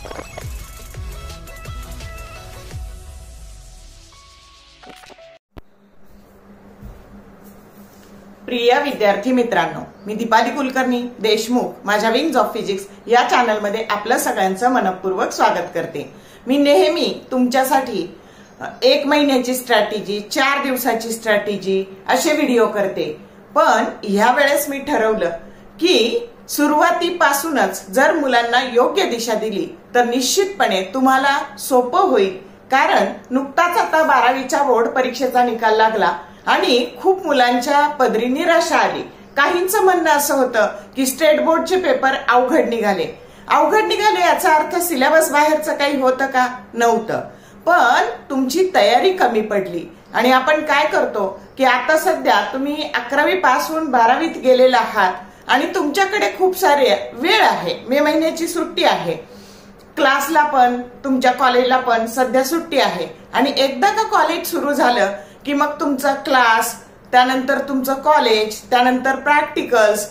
प्रिय विद्यार्थी मित्रांनो, मी दीपाली कुलकर्णी देशमुख माझ्या विंग्स ऑफ फिजिक्स या चॅनलमध्ये आपलं सगळ्यांचं मनपूर्वक स्वागत करते। मी नेहमी तुमच्यासाठी 1 महिन्याची स्ट्रॅटेजी, 4 दिवसाची स्ट्रॅटेजी असे व्हिडिओ करते। पण ह्या वेळेस मी ठरवलं की सुरुवातीपासूनच जर मुलांना योग्य दिशा दिली तर निश्चितपणे तुम्हाला सोपं होईल। कारण नुकताच आता 12वीच्या बोर्ड परीक्षेचा निकाल लागला आणि खूप मुलांच्या पदरी निराशा आली। काहींचं म्हणणं असं होतं की स्टेट बोर्डचे पेपर अवघड निघाले याचा अर्थ सिलेबस बाहेरचं काही होतं का? नव्हतं, पण तुमची तयारी कमी पडली। आणि आपण काय करतो की आता सध्या तुम्ही 11वी पासून 12वीत गेलेला आहात आणि तुमच्याकडे खूप सारे वेळ आहे, मे महिन्याची सुट्टी आहे, क्लासला पण तुमच्या कॉलेजला पण सध्या सुट्टी आहे। आणि एकदा का कॉलेज सुरू झालं की मग तुमचा क्लास, त्यानंतर तुमचं कॉलेज, त्यानंतर प्रॅक्टिकल्स,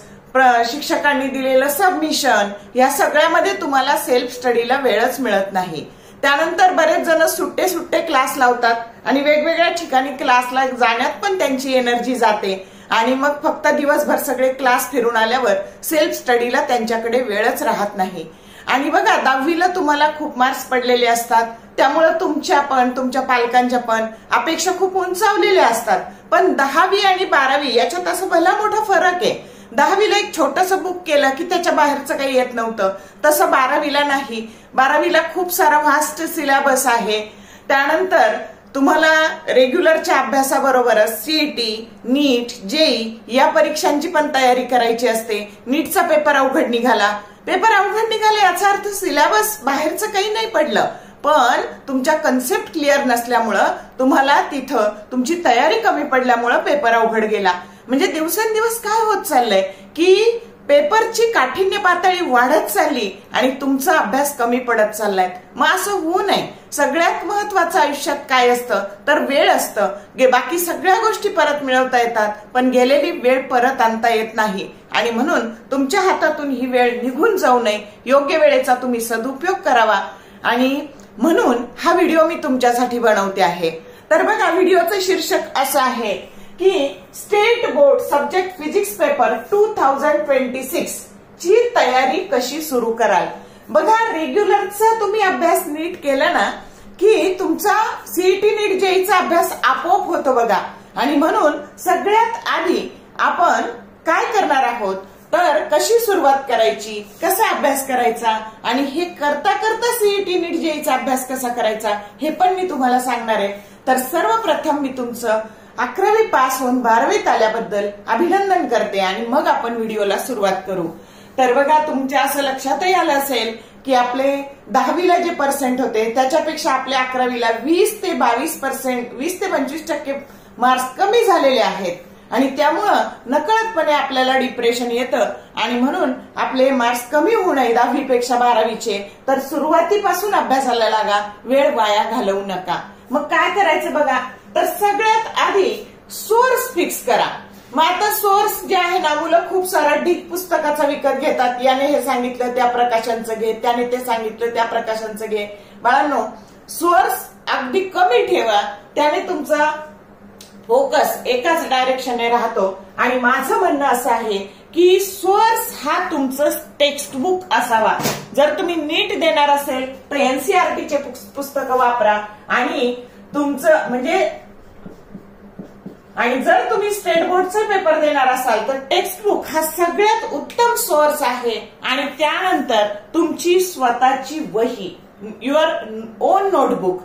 शिक्षकांनी दिलेलं सबमिशन, या सगळ्यामध्ये तुम्हाला सेल्फ स्टडीला वेळच मिळत नाही। त्यानंतर बरेच जण सुट्टे क्लास लावतात आणि वेगवेगळ्या ठिकाणी क्लासला जाण्यात पण त्यांची एनर्जी जाते आणि मग फक्त दिवसभर सगळे क्लास फिरून आल्यावर सेल्फ स्टडीला त्यांच्याकडे वेळच राहत नाही। आणि बघा 10वीला तुम्हाला खूप मार्क्स पडलेले असतात, त्यामुळे तुमच्या पण तुमच्या पालकांच्या पण अपेक्षा खूप उंचावलेल्या असतात। पण 10वी आणि 12वी याच्यात असं भला मोठा फरक आहे। 10वीला एक छोटंसं बुक केलं की त्याच्या बाहेरचं काही येत नव्हतं, तसं 12वीला नाही। 12वीला खूप सारा व्हास्ट सिलेबस आहे। त्यानंतर तुम्हाला रेग्युलरच्या अभ्यासाबरोबरच सीईटी, नीट, जेई या परीक्षांची पण तयारी करायची असते। नीटचा पेपर अवघड निघाला याचा अर्थ सिलेबस बाहेरचं काही नाही पडलं, पण तुमच्या कन्सेप्ट क्लिअर नसल्यामुळं तुम्हाला तिथं तुमची तयारी कमी पडल्यामुळं पेपर अवघड गेला। म्हणजे दिवसेंदिवस काय होत चाललंय की पेपरची काठिण्य पातळी वाढत चालली आणि तुमचा अभ्यास कमी पडत चाललाय। मग असं होऊ नये। सगळ्यात महत्वाचं आयुष्यात काय असतं तर वेळ असतं। बाकी सगळ्या गोष्टी परत मिळवता येतात, पण गेलेली वेळ परत आणता येत नाही। आणि म्हणून तुमच्या हातातून ही वेळ निघून जाऊ नये, योग्य वेळेचा तुम्ही सदुपयोग करावा। आणि म्हणून हा व्हिडिओ मी तुमच्यासाठी बनवते आहे। तर बघा, व्हिडिओचं शीर्षक असं आहे की state board subject physics paper 2026 ची तयारी कशी सुरू कराल। बघा, रेग्युलरचा तुम्ही अभ्यास नीट केला ना की तुमचा सीईटी, नीट, जेईचा अभ्यास आपोआप होतो बघा। आणि म्हणून सगळ्यात आधी आपण काय करणार आहोत तर कशी सुरुवात करायची, कसा अभ्यास करायचा आणि हे करता करता सीईटी, नीट, जेईचा अभ्यास कसा करायचा हे पण मी तुम्हाला सांगणार आहे। तर सर्वप्रथम मी तुमचं 11वी पास होऊन 12वीत आल्याबद्दल अभिनंदन करते आणि मग आपण व्हिडिओला सुरुवात करू। तर बघा, तुमच्या असं लक्षातही आलं असेल की आपले 10वीला जे पर्सेंट होते त्याच्यापेक्षा आपल्या 11वीला 20 ते 25% मार्क्स कमी झालेले आहेत आणि त्यामुळं नकळतपणे आपल्याला डिप्रेशन येतं। आणि म्हणून आपले मार्क्स कमी होऊ नये 10वी पेक्षा 12वीचे, तर सुरुवातीपासून अभ्यासाला लागा, वेळ वाया घालवू नका। मग काय करायचं बघा, तर सगळ्यात आधी सोर्स फिक्स करा। मग आता सोर्स जे आहे ना, मुलं खूप सारा ढीग पुस्तकाचा विकत घेतात, याने हे सांगितलं त्या प्रकाशांचं घे, त्याने ते सांगितलं त्या प्रकाशांचं घे। बाळांनो, सोर्स अगदी कमी ठेवा, त्याने तुमचा फोकस एकाच डायरेक्शनने राहतो। आणि माझं म्हणणं असं आहे की सोर्स हा तुमचं टेक्स्ट बुक असावा। जर तुम्ही नीट देणार असेल तर एनसीईआरटीचे पुस्तकं वापरा आणि तुमचं म्हणजे, आणि जर तुम्ही स्टेट बोर्डचा पेपर देणार असाल तर टेक्स्ट बुक हा सगळ्यात उत्तम सोर्स आहे। आणि त्यानंतर तुमची स्वतःची वही, युअर ओन नोटबुक।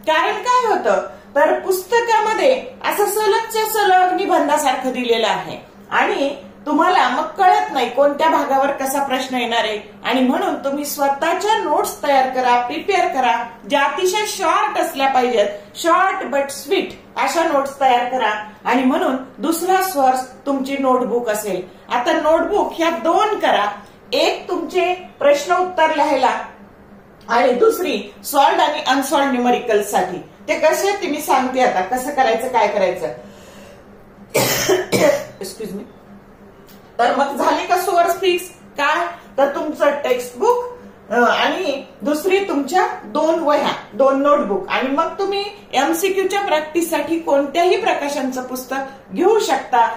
कारण काय होतं तर पुस्तकामध्ये असं सलगच्या सलग निबंधासारखं दिलेलं आहे आणि तुम्हाला मग कळत नाही कोणत्या भागावर कसा प्रश्न येणार आहे। आणि म्हणून तुम्ही स्वतःच्या नोट्स तयार करा, प्रिपेअर करा, ज्या अतिशय शॉर्ट असल्या पाहिजेत, शॉर्ट बट स्वीट अशा नोट्स तयार करा। आणि म्हणून दुसरा सोर्स तुमची नोटबुक असेल। आता नोटबुक ह्या 2 करा, एक तुमचे प्रश्न उत्तर लिहायला आणि दुसरी सॉल्व्ड आणि अनसॉल्व्ड न्यूमेरिकल्स साठी। ते कसे ते मी सांगते आता, कसं करायचं, काय करायचं। Excuse me. तर मग झाले का सोर्स फिक्स? काय तर तुमचं टेक्स्ट बुक, आणि दुसरी तुमच्या 2 वह्या, 2 नोटबुक, आणि मग तुम्ही एमसीक्यूच्या प्रॅक्टिससाठी कोणत्याही प्रकाशनचं पुस्तक घेऊ शकता.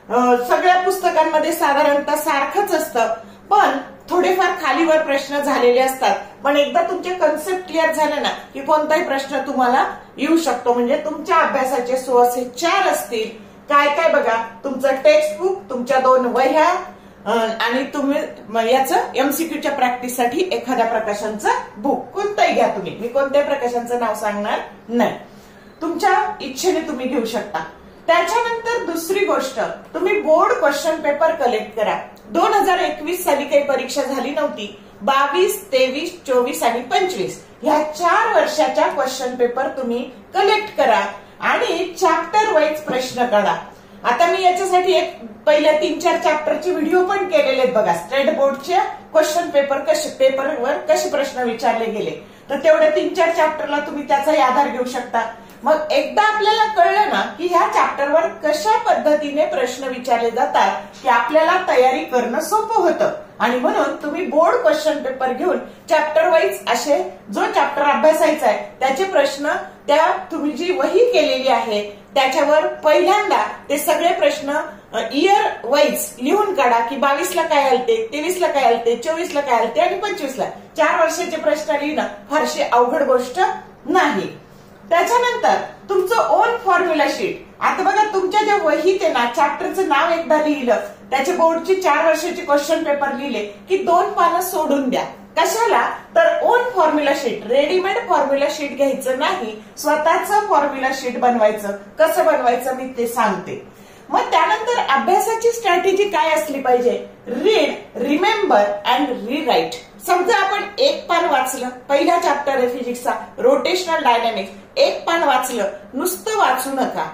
सगळ्या पुस्तकांमध्ये साधारणतः सारखंच असतं, पण थोडेफार खालीवर प्रश्न झालेले असतात. पण एकदा तुमचे कन्सेप्ट क्लिअर झाले ना की कोणताही प्रश्न तुम्हाला येऊ शकतो. म्हणजे तुमच्या अभ्यासाचे सोर्स 4 असतील. काय काय बघा, तुमचं टेक्स्टबुक, तुमच्या 2 वह्या, आणि तुम्ही याचं एमसीक्यूच्या प्रॅक्टिससाठी एखाद्या प्रकाशनचं बुक कोणतंही घ्या तुम्ही. मी कोणत्याही प्रकाशनचं नाव सांगणार नाही, तुमच्या इच्छेने तुम्ही घेऊ शकता. त्याच्यानंतर दुसरी गोष्ट, तुम्ही बोर्ड क्वेश्चन पेपर कलेक्ट करा. 2021 साली काही परीक्षा झाली नव्हती. 22, 23, 24 आणि 25 ह्या 4 वर्षाच्या क्वेश्चन पेपर तुम्ही कलेक्ट करा आणि चॅप्टर वाईज प्रश्न काढा. आता मी याच्यासाठी एक पहिल्या 3-4 चॅप्टरचे व्हिडिओ पण केलेले आहेत बघा. स्टेट बोर्डच्या क्वेश्चन पेपरवर कसे प्रश्न विचारले गेले, तर तेवढ्या 3-4 चॅप्टरला तुम्ही त्याचाही आधार घेऊ शकता. मग एकदा आपल्याला कळलं ना की ह्या चॅप्टरवर कशा पद्धतीने प्रश्न विचारले जातात की आपल्याला तयारी करणं सोपं होतं. आणि म्हणून तुम्ही बोर्ड क्वेश्चन पेपर घेऊन चॅप्टर वाईज असे जो चॅप्टर अभ्यासायचा आहे त्याचे प्रश्न, त्या तुम्ही जी वही केलेली आहे त्याच्यावर पहिल्यांदा ते सगळे प्रश्न इयर वाईज लिहून काढा की 22 ला काय आलते, 23 ला काय आलते, 24 ला काय आलते आणि 25 ला. 4 वर्षाचे प्रश्न लिहिणं फारशी अवघड गोष्ट नाही. त्याच्यानंतर तुमचं ओन फॉर्म्युला शीट. आता बघा, तुमच्या ज्या वहीत आहे ना, चॅप्टरचं नाव एकदा लिहिलं, त्याचे बोर्डचे 4 वर्षाचे क्वेश्चन पेपर लिहिले की 2 पानं सोडून द्या. कशाला, तर on formula sheet, readymade formula sheet घ्यायचं नाही, स्वतःचं फॉर्म्युला शीट बनवायचं. कसं बनवायचं मी ते सांगते. मग त्यानंतर अभ्यासाची स्ट्रॅटेजी काय असली पाहिजे, रीड, रिमेंबर अँड रीराईट. समजा आपण 1 पान वाचलं, पहिला चॅप्टर आहे फिजिक्सचा रोटेशनल डायनॅमिक्स, 1 पान वाचलं, नुसतं वाचू नका.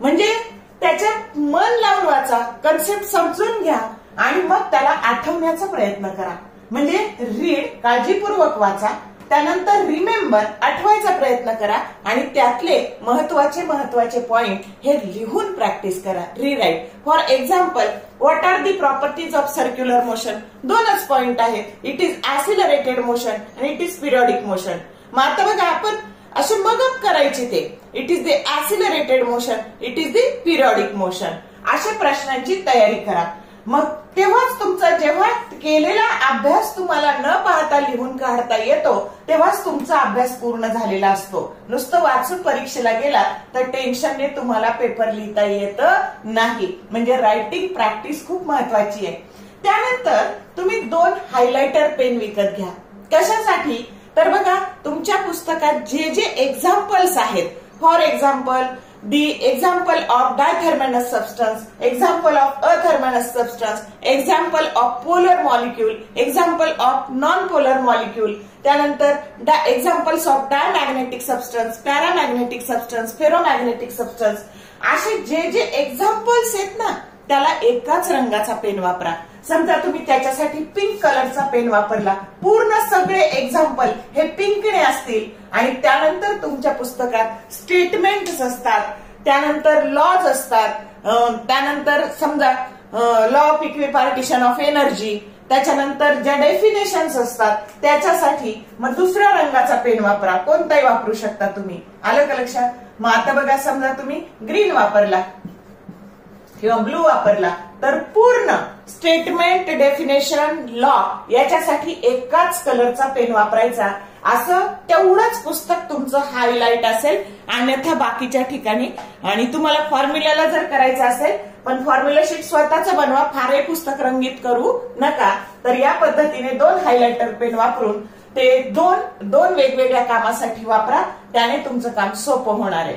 म्हणजे त्याच्यात मन लावून वाचा, कन्सेप्ट समजून घ्या आणि मग त्याला आठवण्याचा प्रयत्न करा. म्हणजे रीड, काळजीपूर्वक वाचा, त्यानंतर रिमेंबर, आठवायचा प्रयत्न करा आणि त्यातले महत्वाचे पॉइंट हे लिहून प्रॅक्टिस करा. Rewrite. For example, what are the properties of circular motion? 2च पॉइंट आहेत. इट इज ऍसिलरेटेड मोशन आणि इट इज पिरियॉडिक मोशन. मग आता बघा, आपण असे मगअप करायचे ते. It is the accelerated motion, it is the periodic motion. अशा प्रश्नांची तयारी करा. मग तेव्हाच तुमचा, जेव्हा केलेला अभ्यास तुम्हाला न पाहता लिहून काढता येतो, तेव्हाच तुमचा अभ्यास पूर्ण झालेला असतो. नुसतं वाचून परीक्षेला गेला तर टेन्शनने तुम्हाला पेपर लिहिता येत नाही. म्हणजे रायटिंग प्रॅक्टिस खूप महत्वाची आहे. त्यानंतर तुम्ही 2 हायलायटर पेन विकत घ्या. कशासाठी, तर बघा, तुमच्या पुस्तकात जे जे एक्झाम्पल्स आहेत, for example the example of ditherminous substance, example of atherminous substance, example of polar molecule, example of non-polar molecule, त्यानंतर examples of diamagnetic substance, paramagnetic substance, ferromagnetic substance. असे जे जे एक्झाम्पल्स आहेत ना, त्याला एकाच रंगाचा पेन वापरा. समजा तुम्ही त्याच्यासाठी पिंक कलरचा पेन वापरला, पूर्ण सगळे एक्झाम्पल हे पिंकने असतील. आणि त्यानंतर तुमच्या पुस्तकात स्टेटमेंट्स असतात, त्यानंतर लॉज असतात, त्यानंतर समजा लॉ ऑफ इक्विपार्टिशन ऑफ एनर्जी, त्याच्यानंतर ज्या डेफिनेशन्स असतात त्याच्यासाठी मग दुसऱ्या रंगाचा पेन वापरा. कोणताही वापरू शकता तुम्ही. आलं का लक्षात? मग आता बघा, समजा तुम्ही ग्रीन वापरला किंवा ब्लू वापरला, तर पूर्ण स्टेटमेंट, डेफिनेशन, लॉ याच्यासाठी एकाच कलरचा पेन वापरायचा. असं तेवढंच पुस्तक तुमचं हायलाइट असेल, अन्यथा बाकीच्या ठिकाणी. आणि तुम्हाला फॉर्म्युल्याला जर करायचं असेल, पण फॉर्म्युला शीट स्वतःच बनवा, फार पुस्तक रंगीत करू नका. तर या पद्धतीने 2 हायलायटर पेन वापरून ते दोन वेगवेगळ्या कामासाठी वापरा. त्याने तुमचं काम सोपं होणार आहे.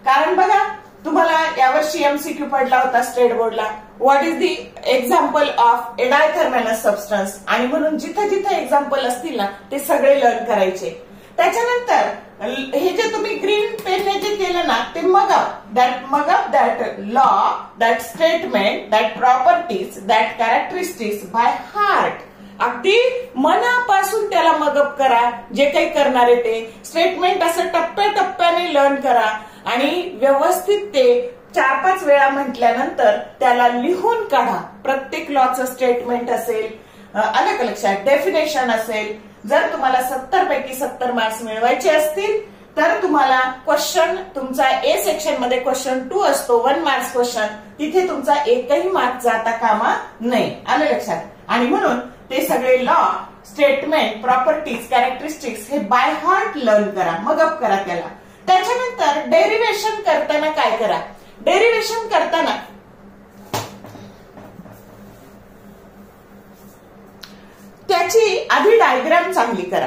कारण बघा, तुम्हाला यावर्षी एमसीक्यू पडला होता स्टेट बोर्डला, what is the example of a diathermanous substance, आणि म्हणून जिथं जिथं एक्झाम्पल असतील ना ते सगळे लर्न करायचे. त्याच्यानंतर हे जे तुम्ही ग्रीन पेनने जे केलं ना, ते mug up that law, that statement, that properties, that characteristics by heart. अगदी मनापासून त्याला मगअप करा. जे काही करणार आहे ते स्टेटमेंट असं टप्प्याटप्प्याने लर्न करा आणि व्यवस्थित ते 4-5 वेळा म्हटल्यानंतर त्याला लिहून काढा. प्रत्येक लॉचं स्टेटमेंट असेल, आलं का लक्षात, डेफिनेशन असेल, जर तुम्हाला 70 पैकी 70 मार्क्स मिळवायचे असतील तर तुम्हाला क्वेश्चन तुमचा ए सेक्शन मध्ये क्वेश्चन 2 असतो 1 मार्क्स क्वेश्चन, तिथे तुमचा एकही मार्क जाता कामा नाही. आलं लक्षात? आणि म्हणून ते सगळे लॉ, स्टेटमेंट, प्रॉपर्टीज, कॅरेक्टरिस्टिक्स हे बाय हार्ट लर्न करा, मग अप करा त्याला. त्याच्यानंतर डेरिव्हेशन करताना काय करा? डेरिव्हेशन करताना त्याची आधी डायग्राम चांगली करा.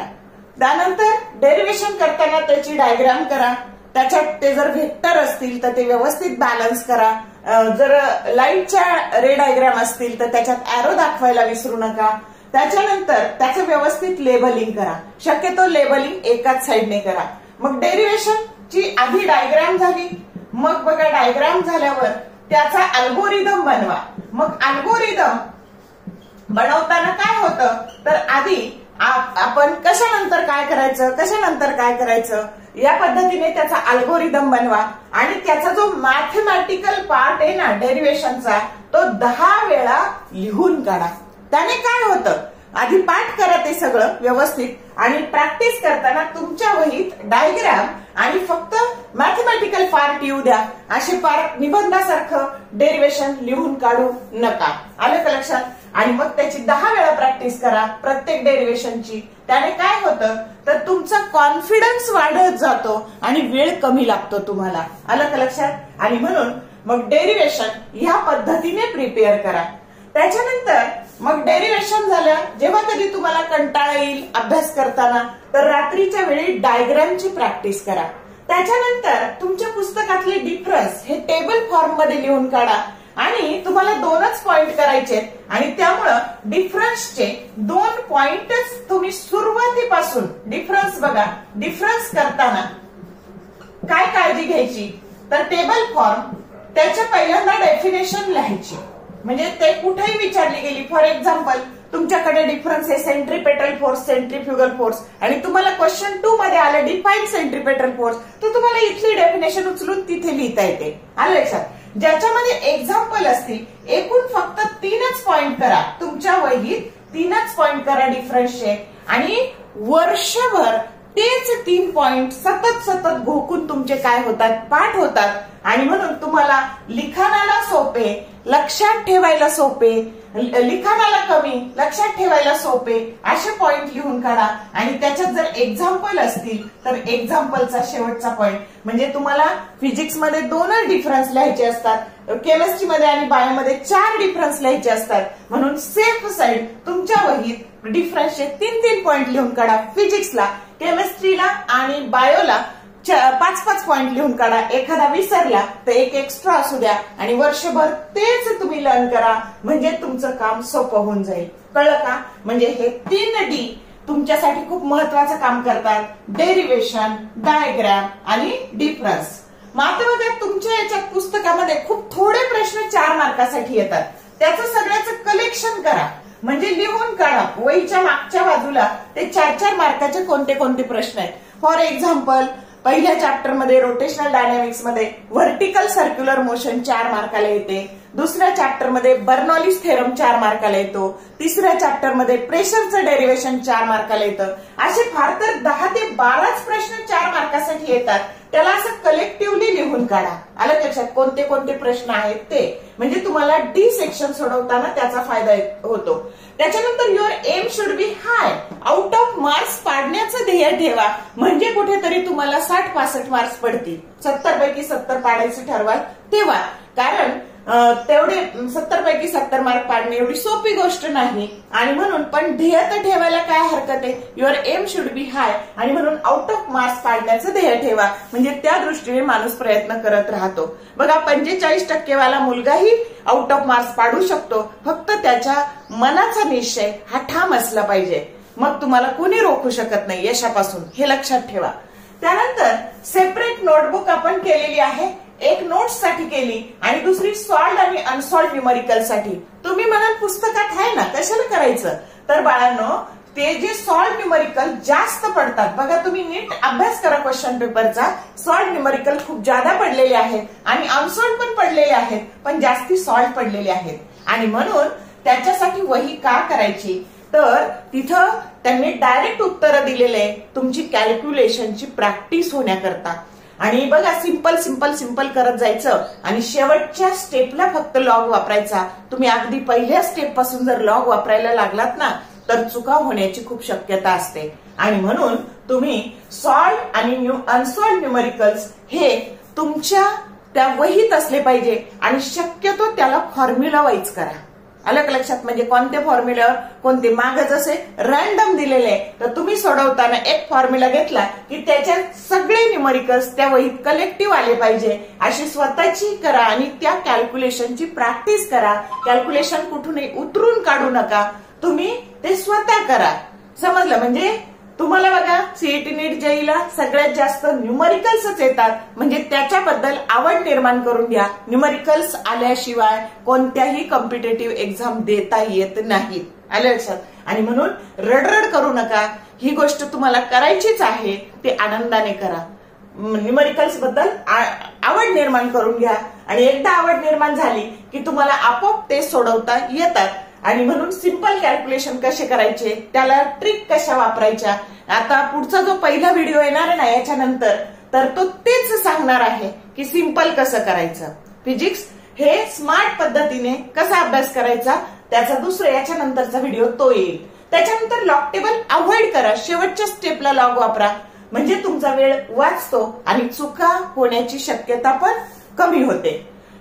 त्यानंतर डेरिव्हेशन करताना त्याची डायग्राम करा. त्याच्यात ते जर व्हेक्टर असतील तर ते व्यवस्थित बॅलन्स करा. जर लाईनच्या रे डायग्राम असतील तर त्याच्यात एरो दाखवायला विसरू नका. त्याच्यानंतर त्याचं व्यवस्थित लेबलिंग करा. शक्यतो लेबलिंग एकाच साईडने करा. मग डेरिव्हेशन ची आधी डायग्राम झाली, मग बघा डायग्राम झाल्यावर त्याचा अल्गोरिदम बनवा. मग अल्गोरिदम बनवताना काय होतं तर आधी आपण कशानंतर काय करायचं या पद्धतीने त्याचा अल्गोरिदम बनवा आणि त्याचा जो मॅथमॅटिकल पार्ट आहे ना डेरिव्हेशनचा तो 10 वेळा लिहून काढा. त्याने काय होतं, आधी पाठ करा ते सगळं व्यवस्थित आणि प्रॅक्टिस करताना तुमच्या वहीत डायग्राम आणि फक्त मॅथमॅटिकल पार्ट येऊ द्या. असे पार्ट निबंधासारखं डेरिव्हेशन लिहून काढू नका. आलं का लक्षात? आणि मग त्याची 10 वेळा प्रॅक्टिस करा प्रत्येक डेरिव्हेशनची. त्याने काय होतं तर तुमचा कॉन्फिडन्स वाढत जातो आणि वेळ कमी लागतो तुम्हाला. आलं का लक्षात? आणि म्हणून मग डेरिव्हेशन ह्या पद्धतीने प्रिपेअर करा. त्याच्यानंतर मग डेरिव्हेशन झालं, जेव्हा कधी तुम्हाला कंटाळा येईल अभ्यास करताना तर रात्रीच्या वेळी डायग्रामची प्रॅक्टिस करा. त्याच्यानंतर तुमच्या पुस्तकातले डिफरन्स हे टेबल फॉर्म मध्ये लिहून काढा आणि तुम्हाला 2च पॉइंट करायचे आणि त्यामुळं डिफरन्सचे 2 पॉइंटच तुम्ही सुरुवातीपासून डिफरन्स बघा. डिफरन्स करताना काय काळजी घ्यायची तर टेबल फॉर्म त्याच्या पहिल्यांदा डेफिनेशन लिहायची, म्हणजे ते कुठेही विचारली गेली. फॉर एक्झाम्पल तुमच्याकडे डिफरन्स आहे सेंट्रीपेटल फोर्स, सेंट्रीफ्युगल फोर्स आणि तुम्हाला क्वेश्चन 2 मध्ये आलं डिफाईन सेंट्रीपेटल फोर्स, तर तुम्हाला इथली डेफिनेशन उचलून तिथे लिहिता येते. आलं लक्षात? ज्याच्यामध्ये एक्झाम्पल असतील एकूण फक्त 3च पॉइंट करा तुमच्या वहीत, 3च पॉइंट करा डिफरन्सचे आणि वर्षभर तेच 3 पॉइंट सतत घोकून तुमचे काय होतात पाठ होतात आणि म्हणून तुम्हाला लिखाणाला सोपे, लक्षात ठेवायला सोपे, लिखाणाला कमी, लक्षात ठेवायला सोपे असे पॉइंट लिहून काढा. आणि त्याच्यात जर एक्झाम्पल असतील तर एक्झाम्पलचा शेवटचा पॉइंट, म्हणजे तुम्हाला फिजिक्स मध्ये 2च डिफरन्स लिहायचे असतात, केमिस्ट्रीमध्ये आणि बायोमध्ये 4 डिफरन्स लिहायचे असतात. म्हणून सेफ साईड तुमच्या वहीत डिफरन्सचे 3 पॉइंट लिहून काढा. फिजिक्सला, केमिस्ट्रीला आणि बायोला 5 पॉइंट लिहून काढा. एखादा विसरला तर एक एक्स्ट्रा असू द्या आणि वर्षभर तेच तुम्ही लर्न करा, म्हणजे तुमचं काम सोपं होऊन जाईल. कळलं का? म्हणजे हे 3D तुमच्यासाठी खूप महत्वाचं काम करतात. डेरिव्हेशन, डायग्राम आणि डिफरन्स. मात्र तुमच्या याच्यात पुस्तकामध्ये खूप थोडे प्रश्न 4 मार्कासाठी येतात. त्याचं सगळ्याचं कलेक्शन करा, म्हणजे लिहून काढा. वहीच्या मागच्या बाजूला ते 4 मार्काचे कोणते प्रश्न आहेत. फॉर एक्झाम्पल पहिल्या चॅप्टर मध्ये रोटेशनल डायनॅमिक्स मध्ये व्हर्टिकल सर्क्युलर मोशन 4 मार्काला येते. दुसऱ्या चॅप्टर मध्ये बर्नॉलिस थेरम 4 मार्काला येतो. तिसऱ्या चॅप्टर मध्ये प्रेशरचं डेरिव्हेशन 4 मार्काला येतं. असे फार तर 10 ते 12च प्रश्न 4 मार्कासाठी येतात. त्याला असं कलेक्टिव्हली लिहून काढा. आलं लक्षात? कोणते प्रश्न आहेत ते, म्हणजे तुम्हाला डी सेक्शन सोडवताना त्याचा फायदा होतो. त्याच्यानंतर your aim should be high. Out of marks पाडण्याचं ध्येय ठेवा, म्हणजे कुठेतरी तुम्हाला 60-65 मार्क्स पडतील. 70 पैकी 70 पाडायचं ठरवाल तेव्हा, कारण तेवढे 70 पैकी 70 मार्क पाडणे एवढी सोपी गोष्ट नाही. आणि म्हणून पण ध्येय तर ठेवायला काय हरकत आहे. युअर एम शुड बी हाय आणि म्हणून आउट ऑफ मार्क्स पाडण्याचं ध्येय ठेवा, म्हणजे त्या दृष्टीने माणूस प्रयत्न करत राहतो. बघा 45% वाला मुलगाही आउट ऑफ मार्क्स पाडू शकतो, फक्त त्याच्या मनाचा निश्चय हा ठाम असला पाहिजे. मग तुम्हाला कोणी रोखू शकत नाही यशापासून, हे लक्षात ठेवा. त्यानंतर सेपरेट नोटबुक आपण केलेली आहे. एक नोट्स साठी केली आणि दुसरी सॉल्व्ड आणि अनसॉल्व्ड न्यूमरिकल साठी. तुम्ही म्हणाल पुस्तकात आहे ना, कशाला करायचं? तर बाळांनो, ते जे सॉल्व्ड न्यूमरिकल जास्त पडतात बघा, तुम्ही नीट अभ्यास करा क्वेश्चन पेपरचा. सॉल्व्ड न्यूमरिकल खूप जादा पडलेले आहेत आणि अनसॉल्व्ड पण पडलेले आहेत, पण जास्ती सॉल्व्ड पडलेले आहेत. आणि म्हणून त्याच्यासाठी वही का करायची तर तिथं त्यांनी डायरेक्ट उत्तर दिलेले तुमची कॅल्क्युलेशनची प्रॅक्टिस होण्याकरता। आणि बघा सिंपल सिंपल सिंपल करत जायचं आणि शेवटच्या स्टेपला फक्त लॉग वापरायचा। तुम्ही अगदी पहिल्या स्टेप पासून जर लॉग वापरायला लागलात ना तर चुका होण्याची खूप शक्यता असते। आणि म्हणून तुम्ही सॉल्व्ड आणि अनसॉल्व्ड न्यूमेरिकल्स हे तुमच्या त्या वहीत असले पाहिजे आणि शक्यतो त्याला फॉर्म्युला वाईज करा। अलग लक्षात, म्हणजे कोणते फॉर्म्युला कोणते मागे जसे रॅन्डम दिलेले तर तुम्ही सोडवताना एक फॉर्म्युला घेतला की त्याच्यात सगळे न्यूमेरिकल्स त्या वहीत कलेक्टिव्ह आले पाहिजे अशी स्वतःची करा आणि त्या कॅल्क्युलेशनची प्रॅक्टिस करा। कॅल्क्युलेशन कुठूनही उतरून काढू नका, तुम्ही ते स्वतः करा। समजलं? म्हणजे तुम्हाला बघा सीईटी नीट जेईला सगळ्यात जास्त न्यूमेरिकल्सच येतात, म्हणजे त्याच्याबद्दल आवड निर्माण करून घ्या। न्यूमेरिकल्स आल्याशिवाय कोणत्याही कॉम्पिटेटिव्ह एक्झाम देता येत नाहीत, आलं लक्षात? आणि म्हणून रडरड करू नका, ही गोष्ट तुम्हाला करायचीच आहे, ते आनंदाने करा। न्यूमेरिकल्स बद्दल आवड निर्माण करून घ्या आणि एकदा आवड निर्माण झाली की तुम्हाला आपोआप ते सोडवता येतात। आणि म्हणून सिंपल कॅल्क्युलेशन कसे करायचे, त्याला ट्रिक कशा वापरायच्या, आता पुढचा जो पहिला व्हिडिओ येणार आहे ना याच्यानंतर तर तो तेच सांगणार आहे की सिंपल कसं करायचं। फिजिक्स हे स्मार्ट पद्धतीने कसा अभ्यास करायचा त्याचा दुसरा याच्यानंतरचा व्हिडिओ तो येईल। त्याच्यानंतर लॉग टेबल अवॉइड करा, शेवटच्या स्टेपला लॉग वापरा, म्हणजे तुमचा वेळ वाचतो आणि चुका होण्याची शक्यता पण कमी होते।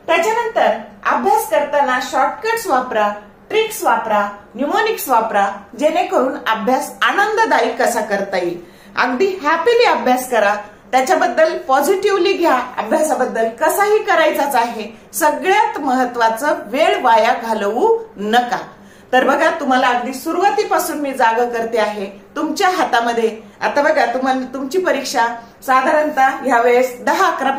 त्याच्यानंतर अभ्यास करताना शॉर्टकट्स वापरा, ट्रिक्स वापरा, न्यूमोनिक्स वापरा, जेणेकरून अभ्यास आनंददायी कसा करता येईल। अगदी हॅपीली अभ्यास करा, त्याच्याबद्दल पॉझिटिव्हली घ्या, अभ्यासाबद्दल कसाही करायचाच आहे। सगळ्यात महत्वाचं वेळ वाया घालवू नका। तर बघा तुम्हाला अगदी सुरुवातीपासून मी जागा करते आहे तुमच्या हातामध्ये। आता बघा तुम्हाला तुमची परीक्षा साधारणतः यावेळेस 11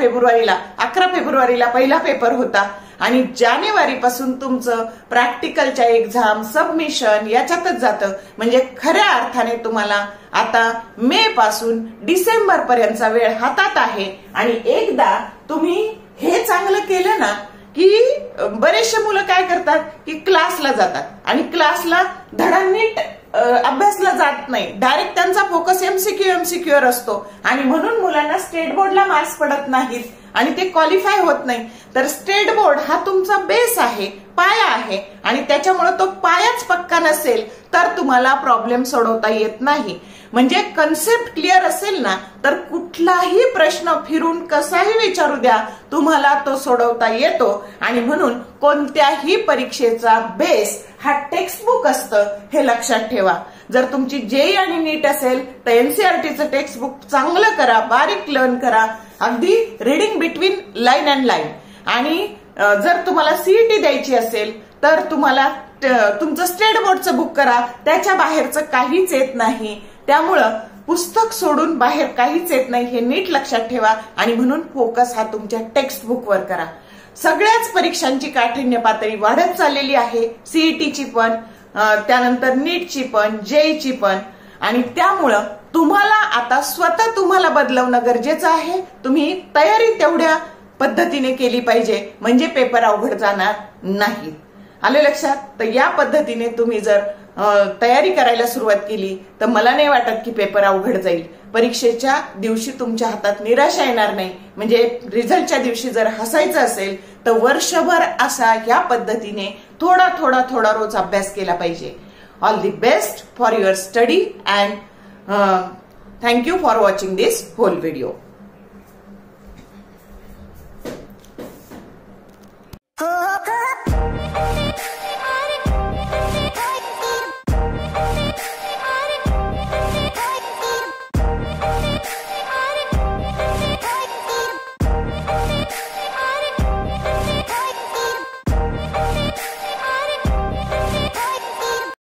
फेब्रुवारीला पहिला पेपर होता आणि जानेवारी पासून तुमचं प्रॅक्टिकलच्या एक्झाम सबमिशन याच्यातच जातं, म्हणजे खऱ्या अर्थाने तुम्हाला आता मे पासून डिसेंबर पर्यंतचा वेळ हातात आहे। आणि एकदा तुम्ही हे चांगलं केलं ना की बरेचसे मुलं काय करतात की क्लासला जातात आणि क्लासला धडा नीट अभ्यासला जात नाही, डायरेक्ट त्यांचा फोकस एमसीक्यू वर असतो आणि म्हणून मुलांना स्टेट बोर्डला मार्क्स पडत नाहीत आणि ते क्वालिफाय होत नाही। तर स्टेट बोर्ड हा तुमचा बेस आहे, पाया आहे आणि त्याच्यामुळे तो पायाच पक्का नसेल तर तुम्हाला प्रॉब्लेम सोडवता येत नाही। म्हणजे कन्सेप्ट क्लिअर असेल ना तर कुठलाही प्रश्न फिरून कसाही विचारू द्या तुम्हाला तो सोडवता येतो। आणि म्हणून कोणत्याही परीक्षेचा बेस हा टेक्स्टबुक असतं हे लक्षात ठेवा। जर तुमची जेई आणि नीट असेल तर एनसीईआरटीचं टेक्स्टबुक चांगलं करा, बारीक लर्न करा, अगदी reading between line and line. आणि जर तुम्हाला सीईटी द्यायची असेल तर तुम्हाला तुमचं स्टेट बोर्डचं बुक करा, त्याच्या बाहेरचं काहीच येत नाही। त्यामुळं पुस्तक सोडून बाहेर काहीच येत नाही हे नीट लक्षात ठेवा आणि म्हणून फोकस हा तुमच्या टेक्स्टबुकवर करा। सगळ्याच परीक्षांची काठिण्य पातळी वाढत चाललेली आहे, सीईटीची पण, त्यानंतर नीटची पण, जेईची पण, आणि त्यामुळं तुम्हाला आता स्वतः तुम्हाला बदलवणं गरजेचं आहे। तुम्ही तयारी तेवढ्या पद्धतीने केली पाहिजे म्हणजे पेपर अवघड जाणार नाही, आले लक्षात? तर या पद्धतीने तुम्ही जर तयारी करायला सुरुवात केली तर मला नाही वाटत की पेपर अवघड जाईल। परीक्षेच्या दिवशी तुमच्या हातात निराशा येणार नाही, म्हणजे रिझल्टच्या दिवशी जर हसायचं असेल तर वर्षभर असा या पद्धतीने थोडा रोज अभ्यास केला पाहिजे। All the best for your study and thank you for watching this whole video.